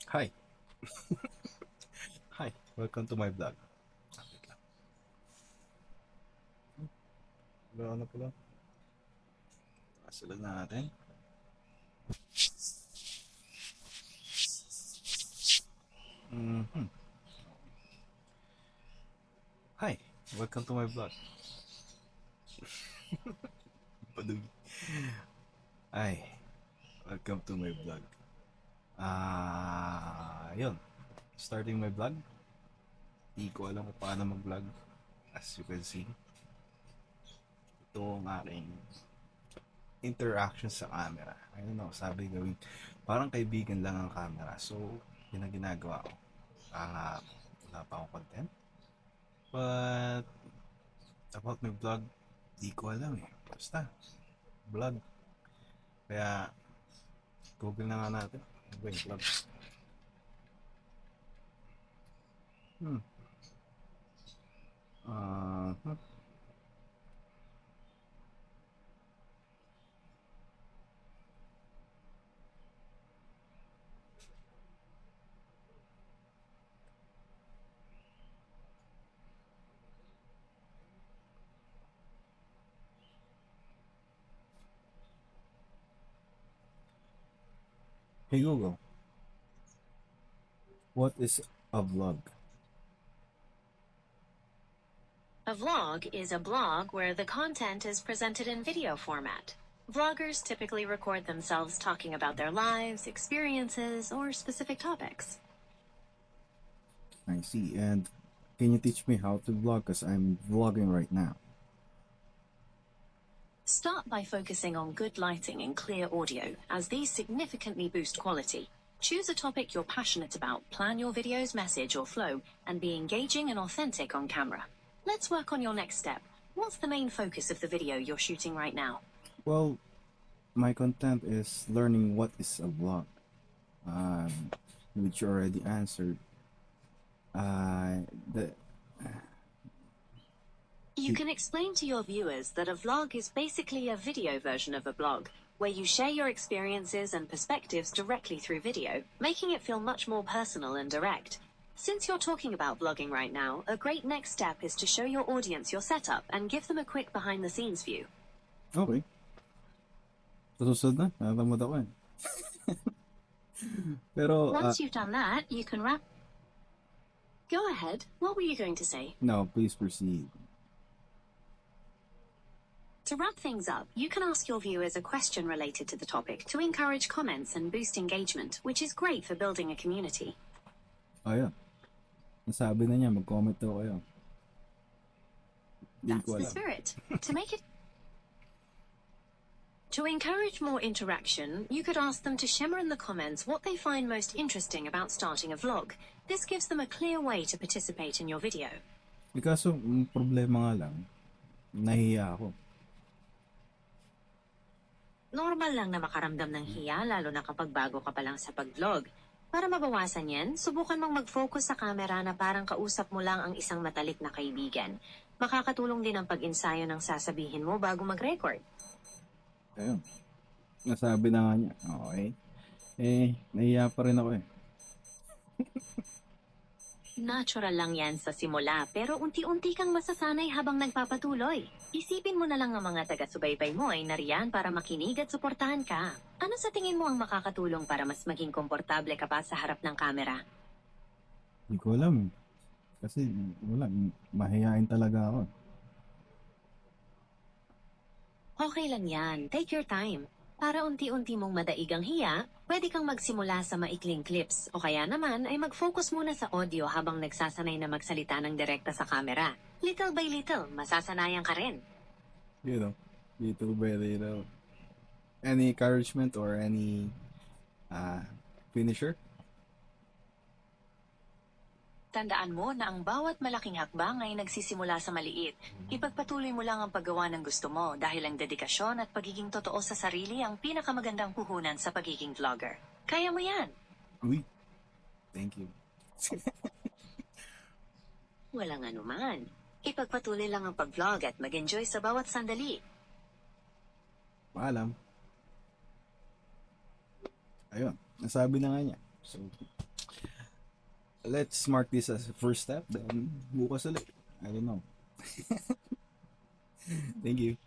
Hi. Hi. Welcome to my vlog. Wait lang. Wala na pala. Kasalan natin. Mhm. Hi. Welcome to my vlog. Padug. Hi. Welcome to my vlog. Yun. Starting my vlog. Di ko alam kung paano mag-vlog. As you can see, ito ang aking interaction sa camera. I don't know, sabi gawin, parang kaibigan lang ang camera. So, yun ang ginagawa ko. Wala pa akong content. But, about my vlog, di ko alam eh. Basta, vlog. Kaya, google na nga natin. Ano ba yung vlog? Hmm. Uh, Hey Google, what is a vlog? A vlog is a blog where the content is presented in video format. Vloggers typically record themselves talking about their lives, experiences, or specific topics. I see. And can you teach me how to vlog? Because I'm vlogging right now. Start by focusing on good lighting and clear audio, as these significantly boost quality. Choose a topic you're passionate about, plan your video's message or flow, and be engaging and authentic on camera. Let's work on your next step. What's the main focus of the video you're shooting right now? Well, my content is learning what is a vlog, which you already answered. The You can explain to your viewers that a vlog is basically a video version of a blog, where you share your experiences and perspectives directly through video, making it feel much more personal and direct. Since you're talking about vlogging right now, a great next step is to show your audience your setup and give them a quick behind-the-scenes view. Okay. Susunod na. Natamad ako eh. Pero, Once you've done that, you can wrap. Go ahead. What were you going to say? no, please proceed. To wrap things up, you can ask your viewers a question related to the topic to encourage comments and boost engagement, which is great for building a community. Ayun. Nasabi na niya, mag-comment daw kayo. Di That's ko the alam. spirit. To encourage more interaction, you could ask them to share in the comments what they find most interesting about starting a vlog. This gives them a clear way to participate in your video. Kaso, problema nga lang, nahiya ako. Normal lang na makaramdam ng hiya, lalo na kapag bago ka pa lang sa pag-vlog. Para mabawasan yan, subukan mong mag-focus sa camera na parang kausap mo lang ang isang matalik na kaibigan. Makakatulong din ang pag-ensayo ng sasabihin mo bago mag-record. Ayun. Nasabi na nga niya. Okay. Nahiya pa rin ako eh. Natural lang yan sa simula, pero unti-unti kang masasanay habang nagpapatuloy. Isipin mo na lang ang mga taga-subaybay mo ay nariyan para makinig at suportahan ka. Ano sa tingin mo ang makakatulong para mas maging komportable ka pa sa harap ng kamera? Hindi ko alam eh. Kasi wala, mahihain talaga ako. Okay lang yan, take your time. Para unti-unti mong madaig ang hiya, pwede kang magsimula sa maikling clips o kaya naman ay mag-focus muna sa audio habang nagsasanay na magsalita ng direkta sa camera. Little by little, masasanayan ka rin. You know, little by little. Any encouragement or any finisher? Tandaan mo na ang bawat malaking hakbang ay nagsisimula sa maliit. Ipagpatuloy mo lang ang paggawa ng gusto mo dahil ang dedikasyon at pagiging totoo sa sarili ang pinakamagandang puhunan sa pagiging vlogger. Kaya mo yan! Uy, thank you. Walang anuman. Ipagpatuloy lang ang pag-vlog at mag-enjoy sa bawat sandali. Paalam. Ayun, nasabi na nga niya. So, let's mark this as a first step, then bukas ulit. I don't know. Thank you.